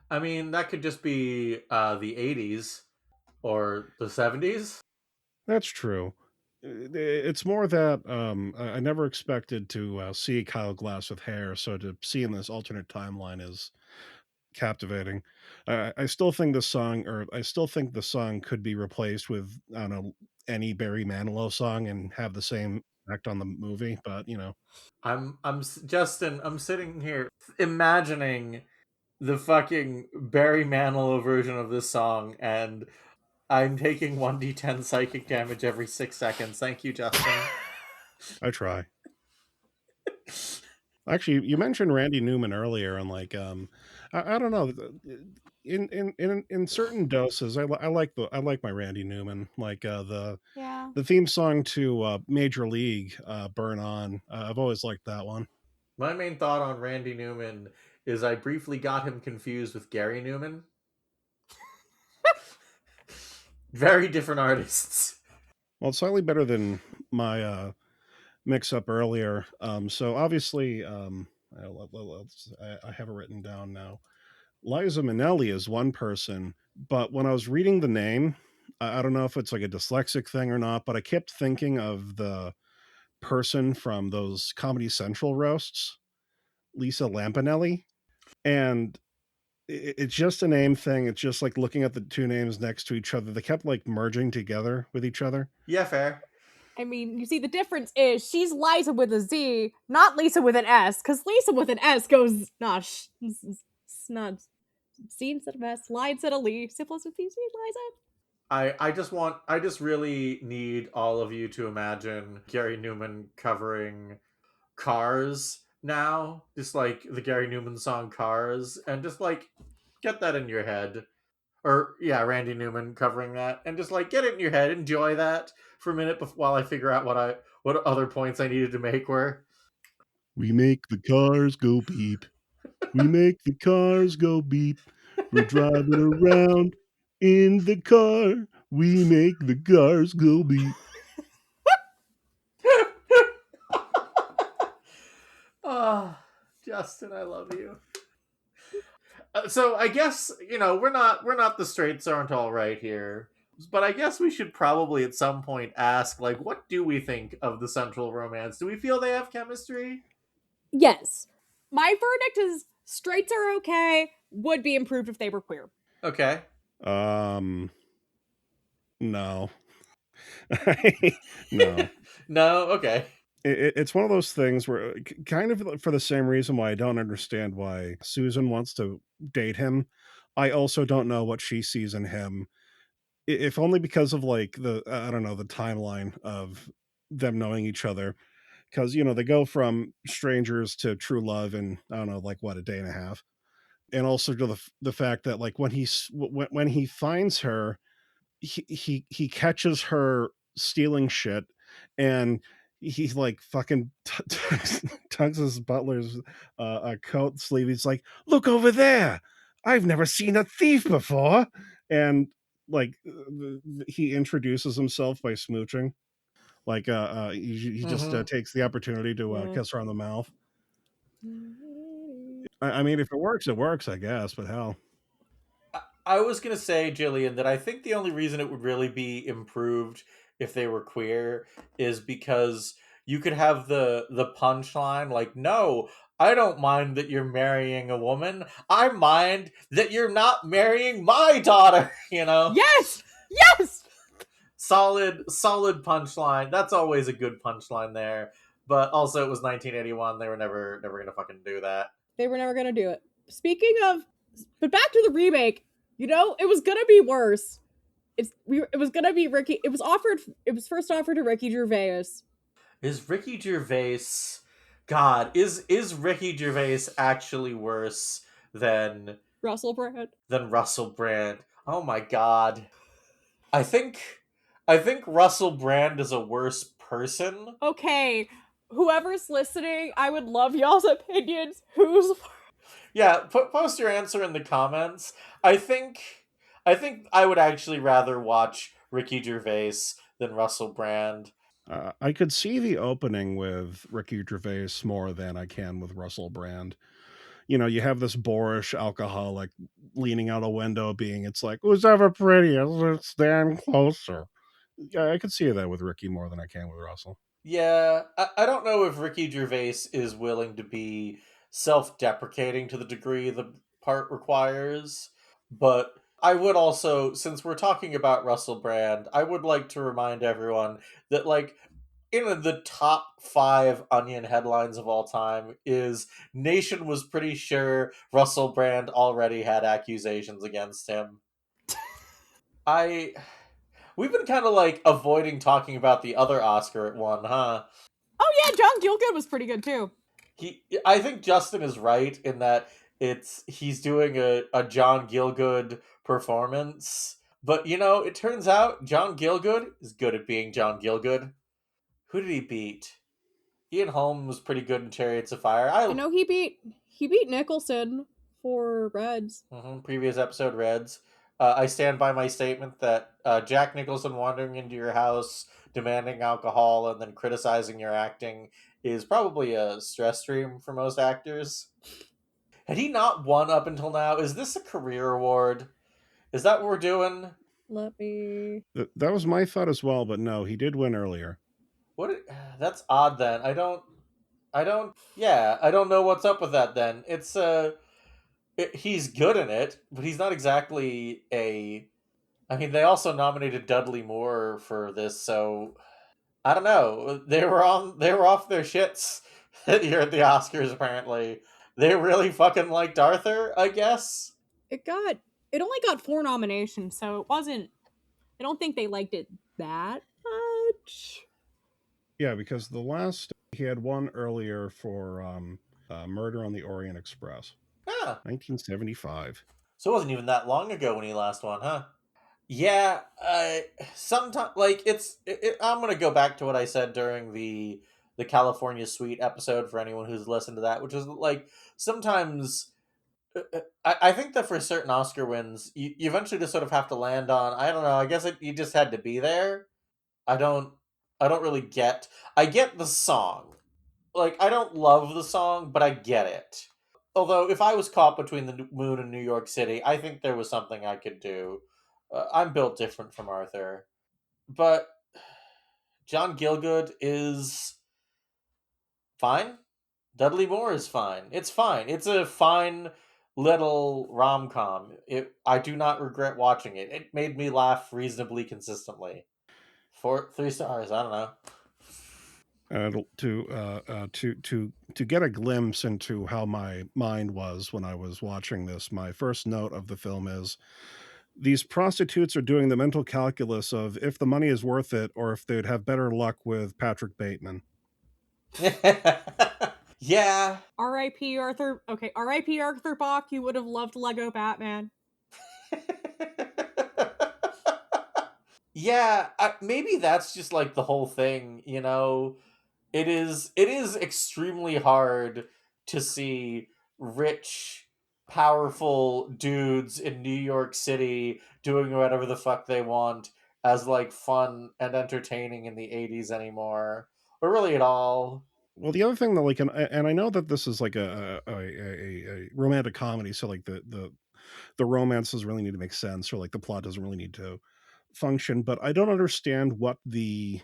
I mean, that could just be the '80s or the '70s. That's true. It's more that I never expected to see Kyle Glass with hair, so to see in this alternate timeline is captivating. I still think the song could be replaced with, I don't know, any Barry Manilow song and have the same effect on the movie. But Justin. I'm sitting here imagining the fucking Barry Manilow version of this song, and I'm taking 1d10 psychic damage every 6 seconds. Thank you, Justin. I try. Actually, you mentioned Randy Newman earlier, and like, I don't know, in certain doses, I like my Randy Newman, like Yeah. the theme song to Major League, "Burn On." I've always liked that one. My main thought on Randy Newman is I briefly got him confused with Gary Newman. Very different artists. Well, it's slightly better than my mix up earlier. So obviously, I have it written down now. Liza Minnelli is one person, but when I was reading the name, I don't know if it's like a dyslexic thing or not, but I kept thinking of the person from those Comedy Central roasts, Lisa Lampanelli. And it's just a name thing. It's just like looking at the two names next to each other. They kept like merging together with each other. Yeah, fair. I mean, you see, the difference is she's Liza with a Z, not Lisa with an S, because Lisa with an S goes, it's not C instead of S, lie instead of Lee, simplest with Liza. I just really need all of you to imagine Gary Newman covering Cars now, just like the Gary Newman song Cars, and just like get that in your head. Or yeah, Randy Newman covering that, and just like get it in your head, enjoy that for a minute while I figure out what other points I needed to make were. We make the cars go beep. We make the cars go beep. We're driving around in the car. We make the cars go beep. Oh, Justin, I love you. So I guess we're not the straights aren't all right here, but I guess we should probably at some point ask, like, what do we think of the central romance? Do we feel they have chemistry? Yes. My verdict is straights are okay, would be improved if they were queer. Okay. No. No. No. Okay. It's one of those things where, kind of for the same reason why I don't understand why Susan wants to date him, I also don't know what she sees in him. If only because of like I don't know, the timeline of them knowing each other, because they go from strangers to true love in, I don't know, like what, a day and a half, and also to the fact that like when he finds her, he catches her stealing shit, and he's like fucking tugs his butler's coat sleeve. He's like, "Look over there! I've never seen a thief before." And like he introduces himself by smooching. Like he just Mhm. takes the opportunity to Yeah. kiss her on the mouth. I mean, if it works, it works, I guess. But hell, I was gonna say, Gillian, that I think the only reason it would really be improved if they were queer is because you could have the punchline like, "No, I don't mind that you're marrying a woman. I mind that you're not marrying my daughter." You know, Yes! Yes! solid punchline. That's always a good punchline there. But also, it was 1981. They were never gonna fucking do that. They were never gonna do it. Speaking of, but back to the remake. You know, it was gonna be worse. It was gonna be Ricky. It was offered. It was first offered to Ricky Gervais. Is Ricky Gervais? God, is Ricky Gervais actually worse than Russell Brand. Russell Brand? Oh my God, I think I think Russell Brand is a worse person. Okay, whoever's listening, I would love y'all's opinions. Who's Yeah, post your answer in the comments. I think I would actually rather watch Ricky Gervais than Russell Brand. I could see the opening with Ricky Gervais more than I can with Russell Brand. You know, you have this boorish alcoholic leaning out a window, being, it's like, who's ever prettier? Let's stand closer. Yeah, I could see that with Ricky more than I can with Russell. Yeah, I don't know if Ricky Gervais is willing to be self-deprecating to the degree the part requires, but I would also, since we're talking about Russell Brand, I would like to remind everyone that, like, in the top 5 Onion headlines of all time is Nation was pretty sure Russell Brand already had accusations against him. I We've been kind of like avoiding talking about the other Oscar it won, huh? Oh yeah, John Gielgud was pretty good too. I think Justin is right in that he's doing a John Gielgud performance. But it turns out John Gielgud is good at being John Gielgud. Who did he beat? Ian Holm was pretty good in Chariots of Fire. I know he beat Nicholson for Reds. Previous episode Reds. I stand by my statement that Jack Nicholson wandering into your house, demanding alcohol, and then criticizing your acting is probably a stress stream for most actors. Had he not won up until now? Is this a career award? Is that what we're doing? Let me. That was my thought as well, but no, he did win earlier. That's odd then. Yeah, I don't know what's up with that then. He's good in it, but he's not exactly a. I mean, they also nominated Dudley Moore for this, so I don't know. They were off their shits here at the Oscars. Apparently, they really fucking liked Arthur. I guess. It only got 4 nominations, so it wasn't. I don't think they liked it that much. Yeah, because the last he had one earlier for Murder on the Orient Express, Ah, 1975. so it wasn't even that long ago when he last won, huh? Yeah, sometimes like I'm gonna go back to what I said during the California Suite episode for anyone who's listened to that, which is like sometimes I think that for certain Oscar wins, you eventually just sort of have to land on. I don't know. I guess you just had to be there. I don't. I don't really get. I get the song. Like I don't love the song, but I get it. Although if I was caught between the moon and New York City, I think there was something I could do. I'm built different from Arthur, but John Gielgud is fine. Dudley Moore is fine. It's fine. It's a fine little rom com. I do not regret watching it. It made me laugh reasonably consistently. 3 stars. I don't know. To get a glimpse into how my mind was when I was watching this, my first note of the film is these prostitutes are doing the mental calculus of if the money is worth it or if they'd have better luck with Patrick Bateman. Yeah. R.I.P. Arthur. Okay, R.I.P. Arthur Bach. You would have loved Lego Batman. Yeah, maybe that's just like the whole thing, it is extremely hard to see rich powerful dudes in New York City doing whatever the fuck they want as like fun and entertaining in the 80s anymore, or really at all. Well, the other thing that like, and I know that this is like a romantic comedy, so like the romances really need to make sense, or like the plot doesn't really need to function. But I don't understand what the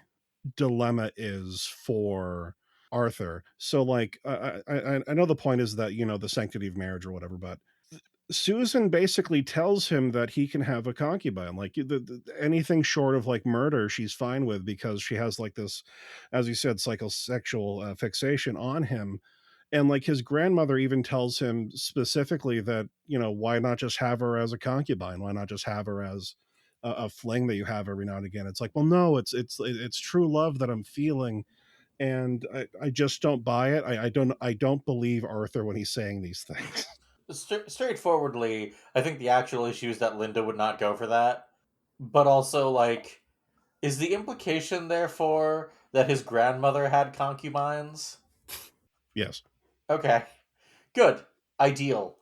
dilemma is for Arthur. So like, I know the point is that, you know, the sanctity of marriage or whatever, but Susan basically tells him that he can have a concubine. Like anything short of like murder, she's fine with, because she has like this, as you said, psychosexual fixation on him. And like his grandmother even tells him specifically that, you know, why not just have her as a concubine? Why not just have her as a fling that you have every now and again? It's like, well, no, it's true love that I'm feeling, and I just don't buy it. I don't believe Arthur when he's saying these things. Straightforwardly, I think the actual issue is that Linda would not go for that. But also, like, is the implication therefore that his grandmother had concubines? Yes. Okay, good, ideal.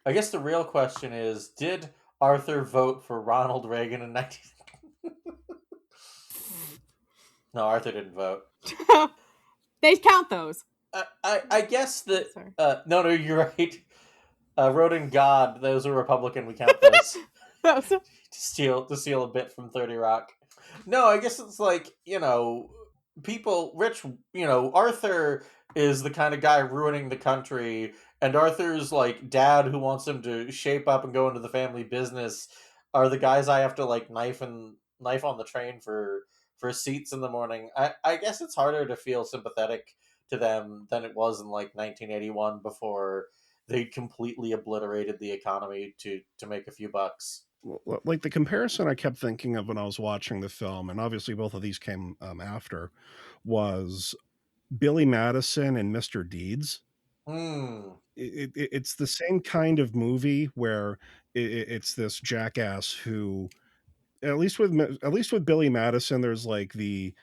I guess the real question is, did Arthur vote for Ronald Reagan in 19... No, Arthur didn't vote. They count those. I guess that... Sorry. No, you're right. Rodin God, those are Republican, we count those. to steal a bit from 30 Rock. No, I guess it's like, you know, people rich, you know, Arthur is the kind of guy ruining the country, and Arthur's like dad who wants him to shape up and go into the family business are the guys I have to like knife on the train for seats in the morning. I guess it's harder to feel sympathetic to them than it was in like 1981 before they completely obliterated the economy to make a few bucks. Like the comparison I kept thinking of when I was watching the film, and obviously both of these came after, was Billy Madison and Mr. Deeds. Hmm. It's the same kind of movie where it's this jackass who, at least with Billy Madison, there's like the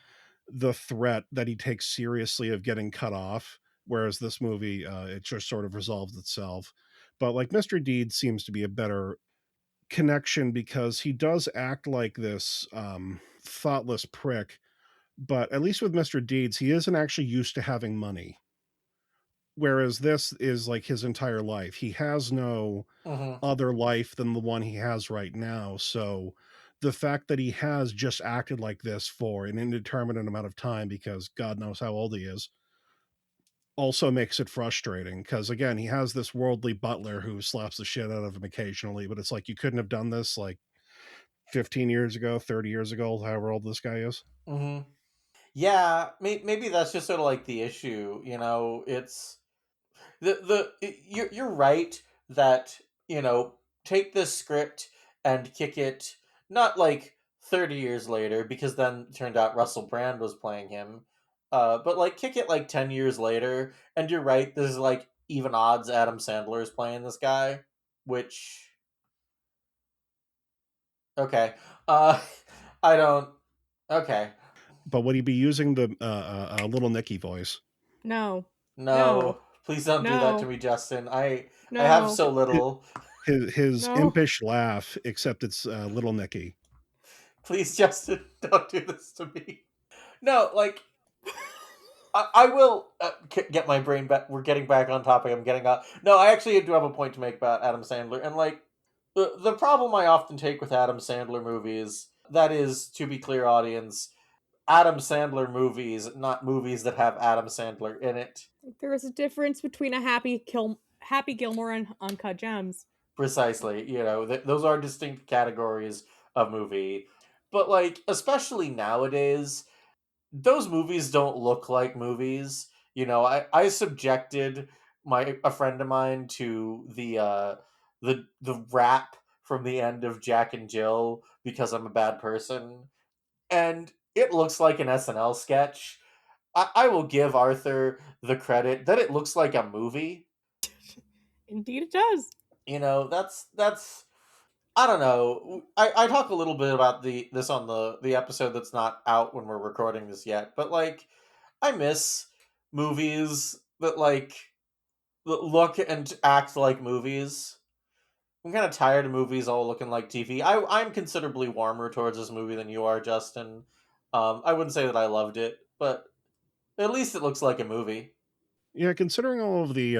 threat that he takes seriously of getting cut off, whereas this movie, it just sort of resolves itself. But like Mr. Deeds seems to be a better connection, because he does act like this thoughtless prick, but at least with Mr. Deeds, he isn't actually used to having money, whereas this is like his entire life. He has no Mm-hmm. other life than the one he has right now. So the fact that he has just acted like this for an indeterminate amount of time, because God knows how old he is, also makes it frustrating, because again, he has this worldly butler who slaps the shit out of him occasionally, but it's like you couldn't have done this like 15 years ago, 30 years ago, however old this guy is. Mm-hmm. Yeah, maybe that's just sort of like the issue. You know, it's you're right that, you know, take this script and kick it not like 30 years later, because then it turned out Russell Brand was playing him, but like kick it like 10 years later, and you're right, this is like even odds Adam Sandler is playing this guy, which okay, uh I don't, okay. But would he be using the little Nicky voice? No. No, No. please don't do that to No. me, Justin. I have No. so little. His No. impish laugh, except it's little Nicky. Please, Justin, don't do this to me. No, like I will get my brain back. We're getting back on topic. I'm getting off. No, I actually do have a point to make about Adam Sandler, and like the problem I often take with Adam Sandler movies. That is, to be clear, audience, Adam Sandler movies, not movies that have Adam Sandler in it. There is a difference between a Happy Gilmore and Uncut Gems. Precisely, you know, those are distinct categories of movie. But like, especially nowadays, those movies don't look like movies. You know, I subjected my a friend of mine to the rap from the end of Jack and Jill because I'm a bad person, and it looks like an SNL sketch. I will give Arthur the credit that it looks like a movie. Indeed, it does. You know, that's I don't know. I talk a little bit about this on the episode that's not out when we're recording this yet, but like I miss movies that like that look and act like movies. I'm kind of tired of movies all looking like TV. I'm considerably warmer towards this movie than you are, Justin. I wouldn't say that I loved it, but at least it looks like a movie. Yeah, considering all of the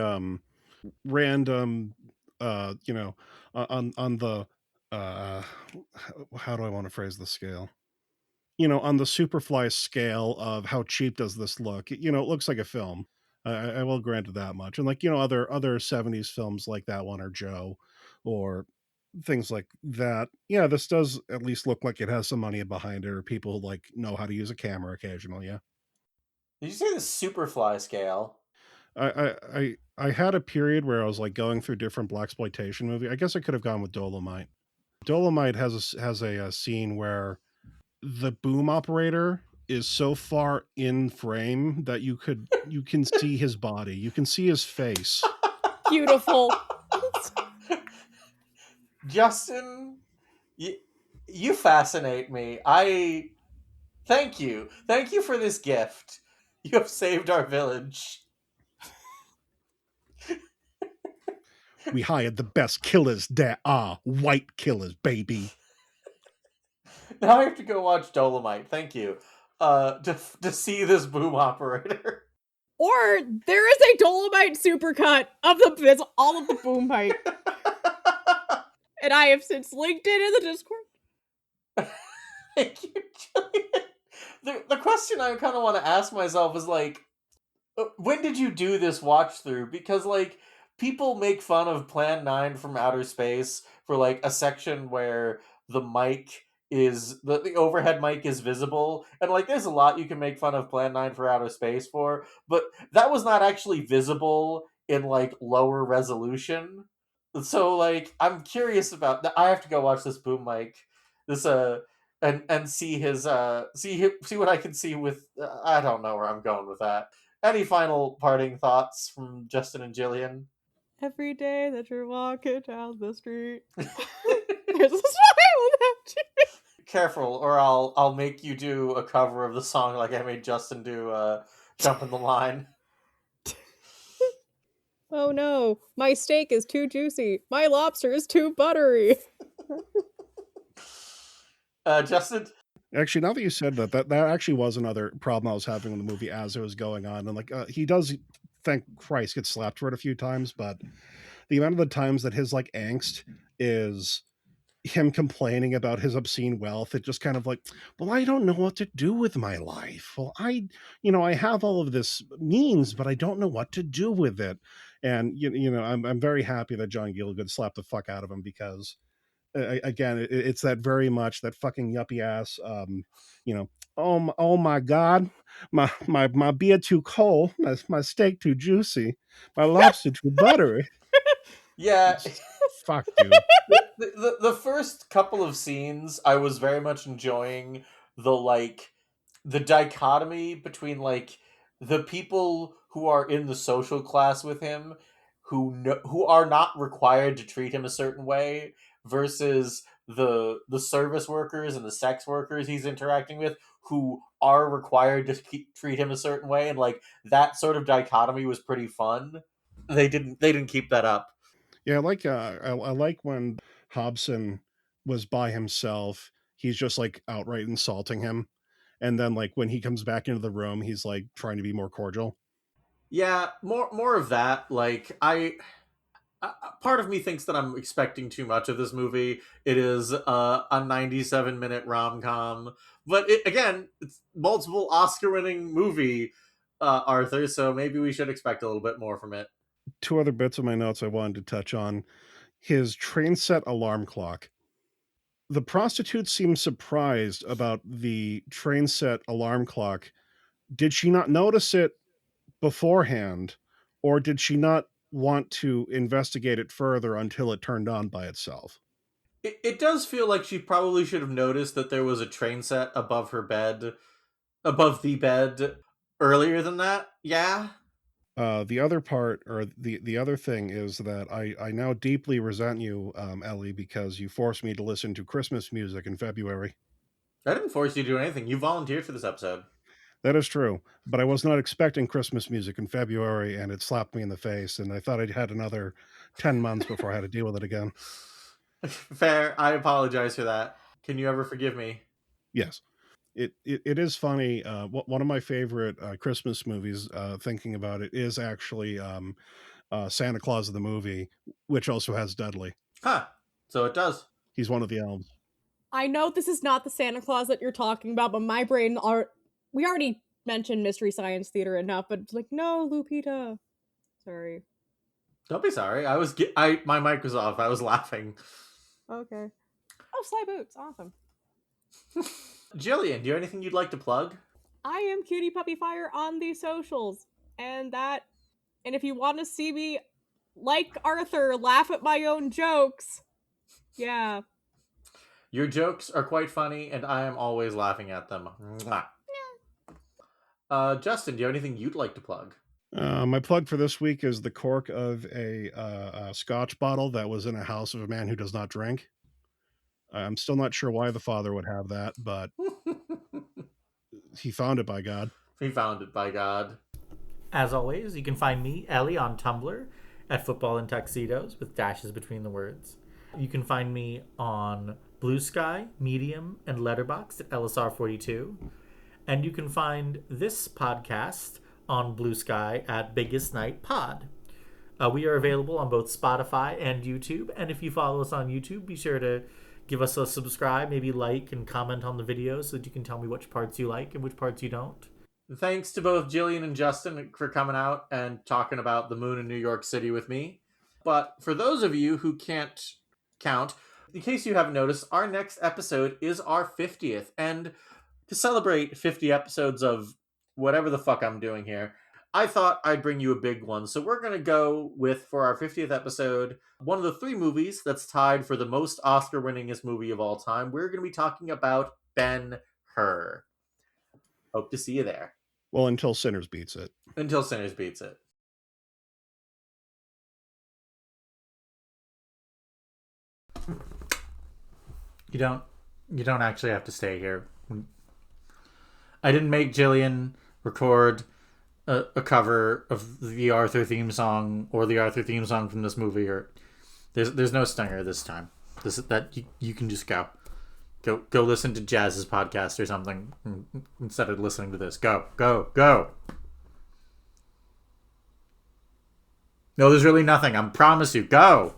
random, on the uh, how do I want to phrase the scale? On the Superfly scale of how cheap does this look? It looks like a film. I will grant it that much. And like other '70s films like that one or Joe, or things like that. Yeah, this does at least look like it has some money behind it, or people who like know how to use a camera occasionally. Yeah, Did you say the Superfly scale? I had a period where I was like going through different blaxploitation movie. I guess I could have gone with Dolomite. Dolomite has a scene where the boom operator is so far in frame that you can see his body. You can see his face. Beautiful. Justin, you, you fascinate me. I thank you. Thank you for this gift. You have saved our village. We hired the best killers there are. White killers, baby. Now I have to go watch Dolomite. Thank you. To see this boom operator. Or there is a Dolomite supercut of all of the boom pipe, and I have since linked it in the Discord. Thank you, Gillian. The question I kind of want to ask myself is like, when did you do this watch through? Because like people make fun of Plan 9 from outer space for like a section where the overhead mic is visible, and like there's a lot you can make fun of Plan 9 for outer space for, but that was not actually visible in like lower resolution. So like I'm curious about that. I have to go watch this boom mic. This and see his see what I can see with I don't know where I'm going with that. Any final parting thoughts from Justin and Gillian? Every day that you're walking down the street, there's a smile at you. Careful, or I'll make you do a cover of the song like I made Justin do "Jump in the Line." Oh no, my steak is too juicy. My lobster is too buttery. Justin, Actually, now that you said that actually was another problem I was having with the movie as it was going on. And like he does, thank Christ, get slapped for it a few times, but the amount of the times that his like angst is him complaining about his obscene wealth, it just kind of like, well, I don't know what to do with my life. Well, I have all of this means, but I don't know what to do with it. And I'm very happy that John Gielgud slapped the fuck out of him because again, it's that very much that fucking yuppie ass, oh my god, my beer too cold, my steak too juicy, my lobster too buttery. yeah, It's fuck, dude. the first couple of scenes I was very much enjoying the dichotomy between like the people who are in the social class with him who are not required to treat him a certain way versus the service workers and the sex workers he's interacting with who are required to treat him a certain way, and like that sort of dichotomy was pretty fun. They didn't keep that up. Yeah, I like when Hobson was by himself, he's just like outright insulting him, and then like when he comes back into the room, he's like trying to be more cordial. Yeah, more of that. Like part of me thinks that I'm expecting too much of this movie. It is a 97-minute rom com, but again, it's multiple Oscar-winning movie, Arthur. So maybe we should expect a little bit more from it. Two other bits of my notes I wanted to touch on: his train set alarm clock. The prostitute seemed surprised about the train set alarm clock. Did she not notice it beforehand, or did she not want to investigate it further until it turned on by itself? It does feel like she probably should have noticed that there was a train set above the bed earlier than that. Yeah. The other part, or the other thing, is that I now deeply resent you, Ellie, because you forced me to listen to Christmas music in February. I didn't force you to do anything. You volunteered for this episode. That is true, but I was not expecting Christmas music in February, and it slapped me in the face, and I thought I'd had another 10 months before I had to deal with it again. Fair. I apologize for that. Can you ever forgive me? Yes. It is funny. One of my favorite Christmas movies, thinking about it, is actually Santa Claus of the movie, which also has Dudley. Huh. So it does. He's one of the elves. I know this is not the Santa Claus that you're talking about, but my brain we already mentioned Mystery Science Theater enough, but it's like, no, Lupita. Sorry. Don't be sorry. My mic was off. I was laughing. Okay. Oh, Sly Boots. Awesome. Gillian, do you have anything you'd like to plug? I am Cutie Puppy Fire on the socials. And if you want to see me, like Arthur, laugh at my own jokes, yeah. Your jokes are quite funny, and I am always laughing at them. Mwah. Justin, do you have anything you'd like to plug? My plug for this week is the cork of a Scotch bottle that was in a house of a man who does not drink. I'm still not sure why the father would have that, but he found it, by God. He found it, by God. As always, you can find me, Ellie, on Tumblr at Football in Tuxedos with dashes between the words. You can find me on Blue Sky, Medium, and Letterboxd at LSR42. And you can find this podcast on Blue Sky at Biggest Night Pod. We are available on both Spotify and YouTube. And if you follow us on YouTube, be sure to give us a subscribe, maybe like and comment on the videos so that you can tell me which parts you like and which parts you don't. Thanks to both Gillian and Justin for coming out and talking about the moon in New York City with me. But for those of you who can't count, in case you haven't noticed, our next episode is our 50th. And to celebrate 50 episodes of whatever the fuck I'm doing here, I thought I'd bring you a big one. So we're going to go with, for our 50th episode, one of the 3 movies that's tied for the most Oscar-winningest movie of all time. We're going to be talking about Ben-Hur. Hope to see you there. Well, until Sinners beats it. Until Sinners beats it. You don't actually have to stay here. I didn't make Gillian record a cover of the Arthur theme song or the Arthur theme song from this movie. Or there's no stinger this time. You can just go listen to Jazz's podcast or something instead of listening to this. Go. No, there's really nothing. I promise you. Go.